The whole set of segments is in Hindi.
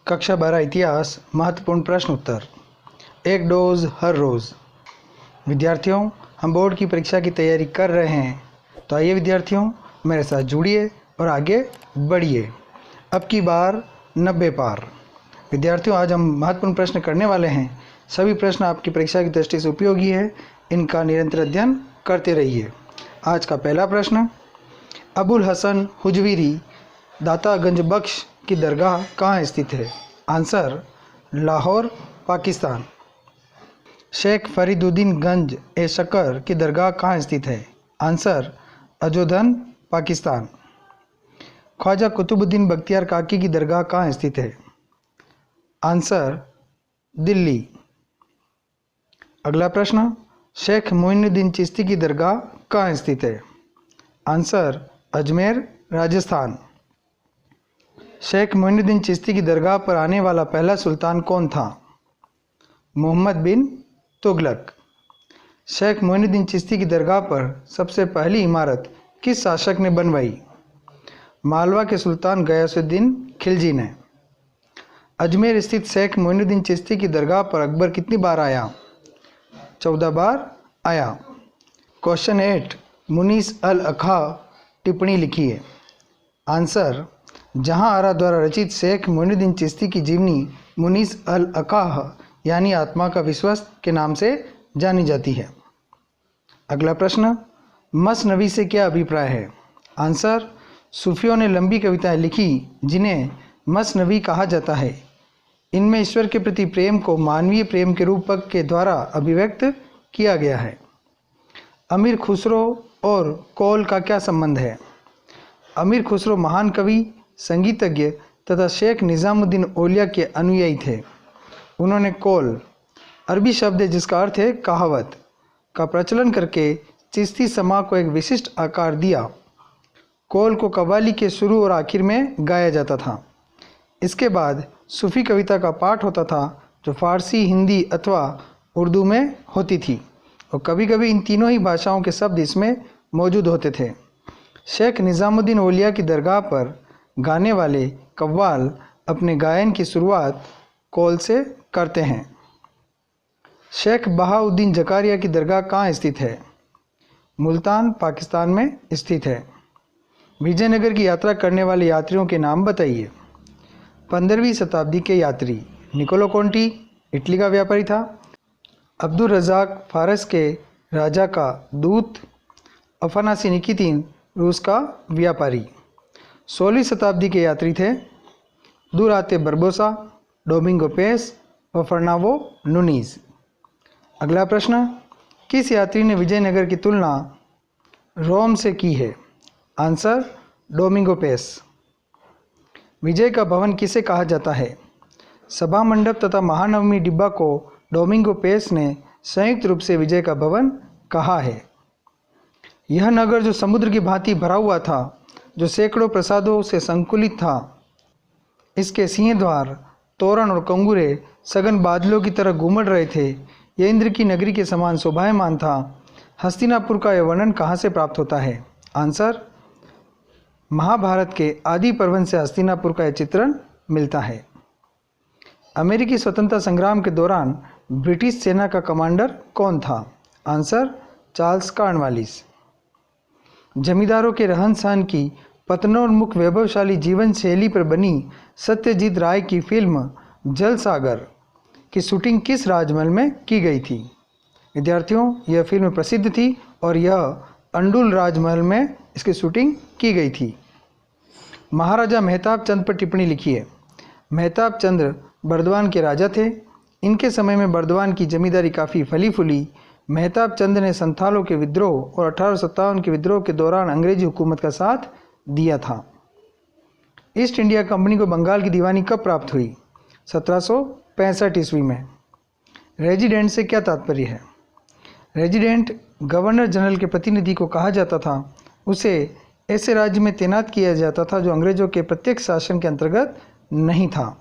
कक्षा 12 इतिहास महत्वपूर्ण प्रश्न उत्तर। एक डोज हर रोज़। विद्यार्थियों, हम बोर्ड की परीक्षा की तैयारी कर रहे हैं, तो आइए विद्यार्थियों मेरे साथ जुड़िए और आगे बढ़िए। अब की बार 90 पार। विद्यार्थियों, आज हम महत्वपूर्ण प्रश्न करने वाले हैं। सभी प्रश्न आपकी परीक्षा की दृष्टि से उपयोगी है, इनका निरंतर अध्ययन करते रहिए। आज का पहला प्रश्न, अबुल हसन हुजवीरी दातागंज बख्श की दरगाह कहाँ स्थित है? आंसर, लाहौर, पाकिस्तान। शेख फरीदुद्दीन गंज ए शकर की दरगाह कहाँ स्थित है? आंसर, अजोधन, पाकिस्तान। ख्वाजा कुतुबुद्दीन बख्तियार काकी की दरगाह कहाँ स्थित है? आंसर, दिल्ली। अगला प्रश्न, शेख मोइनुद्दीन चिश्ती की दरगाह कहाँ स्थित है? आंसर, अजमेर, राजस्थान। शेख मोइनुद्दीन चिश्ती की दरगाह पर आने वाला पहला सुल्तान कौन था? मोहम्मद बिन तुगलक। शेख मोइनुद्दीन चिश्ती की दरगाह पर सबसे पहली इमारत किस शासक ने बनवाई? मालवा के सुल्तान गयासुद्दीन खिलजी ने। अजमेर स्थित शेख मोइनुद्दीन चिश्ती की दरगाह पर अकबर कितनी बार आया? 14 बार आया। क्वेश्चन 8, मुनीस अल अखा टिप्पणी लिखिए। आंसर, जहां आरा द्वारा रचित शेख मोइनुद्दीन चिश्ती की जीवनी मुनीस अल अकाह यानी आत्मा का विश्वस्त के नाम से जानी जाती है। अगला प्रश्न, मसनवी से क्या अभिप्राय है? आंसर, सूफियों ने लंबी कविताएं लिखी जिन्हें मसनवी कहा जाता है। इनमें ईश्वर के प्रति प्रेम को मानवीय प्रेम के रूपक के द्वारा अभिव्यक्त किया गया है। अमीर खुसरो और कौल का क्या संबंध है? अमीर खुसरो महान कवि, संगीतज्ञ तथा शेख निज़ामुद्दीन औलिया के अनुयायी थे। उन्होंने कौल, अरबी शब्द है जिसका अर्थ है कहावत, का प्रचलन करके चिश्ती समा को एक विशिष्ट आकार दिया। कौल को कव्वाली के शुरू और आखिर में गाया जाता था। इसके बाद सूफी कविता का पाठ होता था जो फारसी, हिंदी अथवा उर्दू में होती थी, और कभी कभी इन तीनों ही भाषाओं के शब्द इसमें मौजूद होते थे। शेख निज़ामुद्दीन औलिया की दरगाह पर गाने वाले कव्वाल अपने गायन की शुरुआत कौल से करते हैं। शेख बहाउद्दीन जकारिया की दरगाह कहाँ स्थित है? मुल्तान, पाकिस्तान में स्थित है। विजयनगर की यात्रा करने वाले यात्रियों के नाम बताइए। 15वीं शताब्दी के यात्री निकोलो कोंटी इटली का व्यापारी था। अब्दुल रज़ाक फारस के राजा का दूत। अफनासी निकितीन रूस का व्यापारी। 16वीं शताब्दी के यात्री थे दुराते बरबोसा, डोमिंगो पेस व फर्नावो नुनीज। अगला प्रश्न, किस यात्री ने विजयनगर की तुलना रोम से की है? Answer, Domingo Paes. विजय का भवन किसे कहा जाता है? सभा मंडप तथा महानवमी डिब्बा को डोमिंगो पेस ने संयुक्त रूप से विजय का भवन कहा है। यह नगर जो समुद्र की भांति भरा हुआ था, जो सैकड़ों प्रासादों से संकुलित था, इसके सिंहद्वार, तोरण और कंगूरे सघन बादलों की तरह घूमड़ रहे थे। यह इंद्र की नगरी के समान शोभायमान था। हस्तिनापुर का यह वर्णन कहाँ से प्राप्त होता है? आंसर, महाभारत के आदि पर्वन से हस्तिनापुर का यह चित्रण मिलता है। अमेरिकी स्वतंत्रता संग्राम के दौरान ब्रिटिश सेना का कमांडर कौन था? Answer, Charles Cornwallis. जमींदारों के रहन सहन की पतनोन्मुख वैभवशाली जीवन शैली पर बनी सत्यजीत राय की फिल्म जल सागर की शूटिंग किस राजमहल में की गई थी? विद्यार्थियों, यह फिल्म प्रसिद्ध थी और यह अंडुल राजमहल में इसकी शूटिंग की गई थी। महाराजा मेहताब चंद पर टिप्पणी लिखिए। मेहताब चंद बर्दवान के राजा थे। इनके समय में बर्दवान की जमींदारी काफ़ी फली फूली। मेहताब चंद ने संथालों के विद्रोह और 1857 के विद्रोह के दौरान अंग्रेजी हुकूमत का साथ दिया था। ईस्ट इंडिया कंपनी को बंगाल की दीवानी कब प्राप्त हुई? 1765 ईस्वी में। रेजिडेंट से क्या तात्पर्य है? रेजिडेंट गवर्नर जनरल के प्रतिनिधि को कहा जाता था। उसे ऐसे राज्य में तैनात किया जाता था जो अंग्रेजों के प्रत्यक्ष शासन के अंतर्गत नहीं था।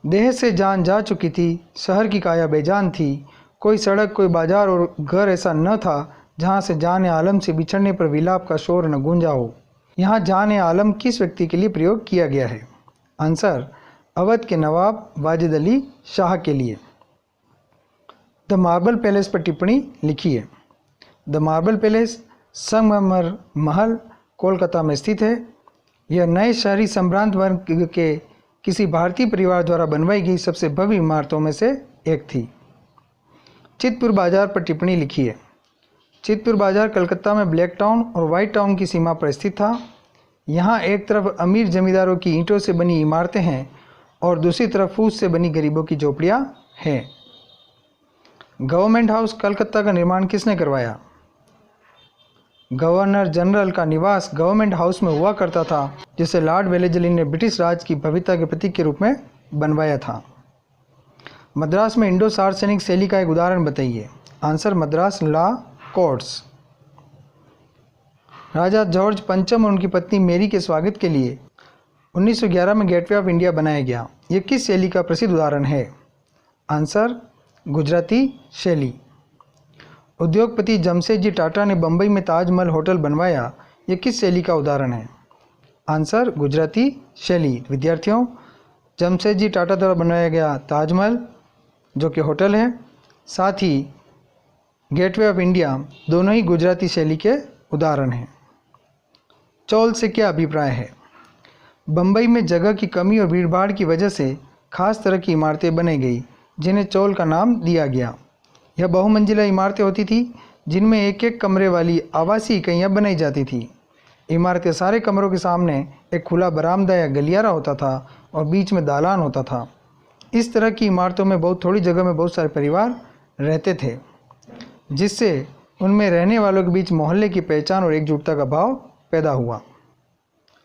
देह से जान जा चुकी थी, शहर की काया बेजान थी। कोई सड़क, कोई बाजार और घर ऐसा न था जहाँ से जान आलम से बिछड़ने पर विलाप का शोर न गूंजा हो। यहाँ जान आलम किस व्यक्ति के लिए प्रयोग किया गया है? आंसर, अवध के नवाब वाजिद अली शाह के लिए। द मार्बल पैलेस पर टिप्पणी लिखिए। द मार्बल पैलेस संगमरमर महल कोलकाता में स्थित है। यह नए शहरी संभ्रांत वर्ग के किसी भारतीय परिवार द्वारा बनवाई गई सबसे भव्य इमारतों में से एक थी। चितपुर बाजार पर टिप्पणी लिखिए। चितपुर बाजार कलकत्ता में ब्लैक टाउन और वाइट टाउन की सीमा पर स्थित था। यहाँ एक तरफ अमीर जमींदारों की ईंटों से बनी इमारतें हैं और दूसरी तरफ फूस से बनी गरीबों की झोपड़ियाँ हैं। गवर्नमेंट हाउस कलकत्ता का निर्माण किसने करवाया? गवर्नर जनरल का निवास गवर्नमेंट हाउस में हुआ करता था, जिसे लॉर्ड वेलेस्ली ने ब्रिटिश राज की भव्यता के प्रतीक के रूप में बनवाया था। मद्रास में इंडो सार्वजनिक शैली का एक उदाहरण बताइए। Answer Madras law courts. राजा जॉर्ज पंचम और उनकी पत्नी मेरी के स्वागत के लिए 1911 में गेटवे ऑफ इंडिया बनाया गया। यह किस शैली का प्रसिद्ध उदाहरण है? आंसर गुजराती शैली। उद्योगपति जमशेदजी टाटा ने बंबई में ताजमहल होटल बनवाया। यह किस शैली का उदाहरण है? आंसर गुजराती शैली। विद्यार्थियों, जमशेदजी टाटा द्वारा बनाया गया ताजमहल जो कि होटल है, साथ ही गेटवे ऑफ इंडिया, दोनों ही गुजराती शैली के उदाहरण हैं। चौल से क्या अभिप्राय है? बंबई में जगह की कमी और भीड़भाड़ की वजह से खास तरह की इमारतें बनाई गई, जिन्हें चौल का नाम दिया गया। यह बहुमंजिला इमारतें होती थी, जिनमें एक एक कमरे वाली आवासीय इकाइयाँ बनाई जाती थी। इमारतें सारे कमरों के सामने एक खुला बरामदा या गलियारा होता था और बीच में दालान होता था। इस तरह की इमारतों में बहुत थोड़ी जगह में बहुत सारे परिवार रहते थे, जिससे उनमें रहने वालों के बीच मोहल्ले की पहचान और एकजुटता का भाव पैदा हुआ।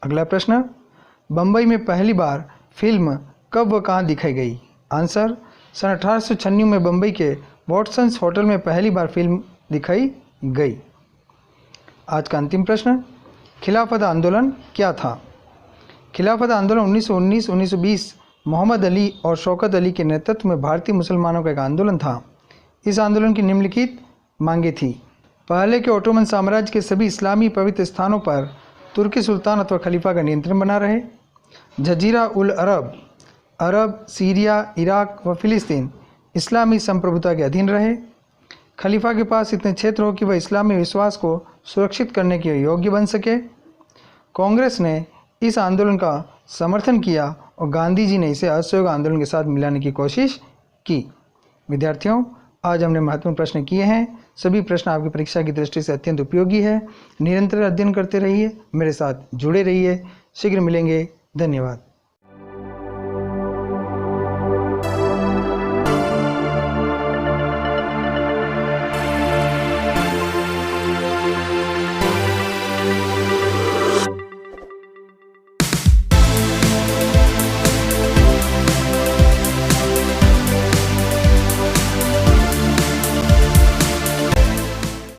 अगला प्रश्न, बंबई में पहली बार फिल्म कब व कहाँ दिखाई गई? आंसर सन 1896 में बंबई के वॉटसन्स होटल में पहली बार फिल्म दिखाई गई। आज का अंतिम प्रश्न, खिलाफत आंदोलन क्या था? खिलाफत आंदोलन 1919-1920 मोहम्मद अली और शौकत अली के नेतृत्व में भारतीय मुसलमानों का एक आंदोलन था। इस आंदोलन की निम्नलिखित मांगे थी। पहले के ओटोमन साम्राज्य के सभी इस्लामी पवित्र स्थानों पर तुर्की सुल्तान अथवा खलीफा का नियंत्रण बना रहे। जजीरा उल अरब, अरब, सीरिया, इराक व फिलिस्तीन इस्लामी संप्रभुता के अधीन रहे। खलीफा के पास इतने क्षेत्र हो कि वह इस्लामी विश्वास को सुरक्षित करने के योग्य बन सके। कांग्रेस ने इस आंदोलन का समर्थन किया और गांधी जी ने इसे असहयोग आंदोलन के साथ मिलाने की कोशिश की। विद्यार्थियों, आज हमने महत्वपूर्ण प्रश्न किए हैं। सभी प्रश्न आपकी परीक्षा की दृष्टि से अत्यंत उपयोगी है। निरंतर अध्ययन करते रहिए, मेरे साथ जुड़े रहिए। शीघ्र मिलेंगे। धन्यवाद।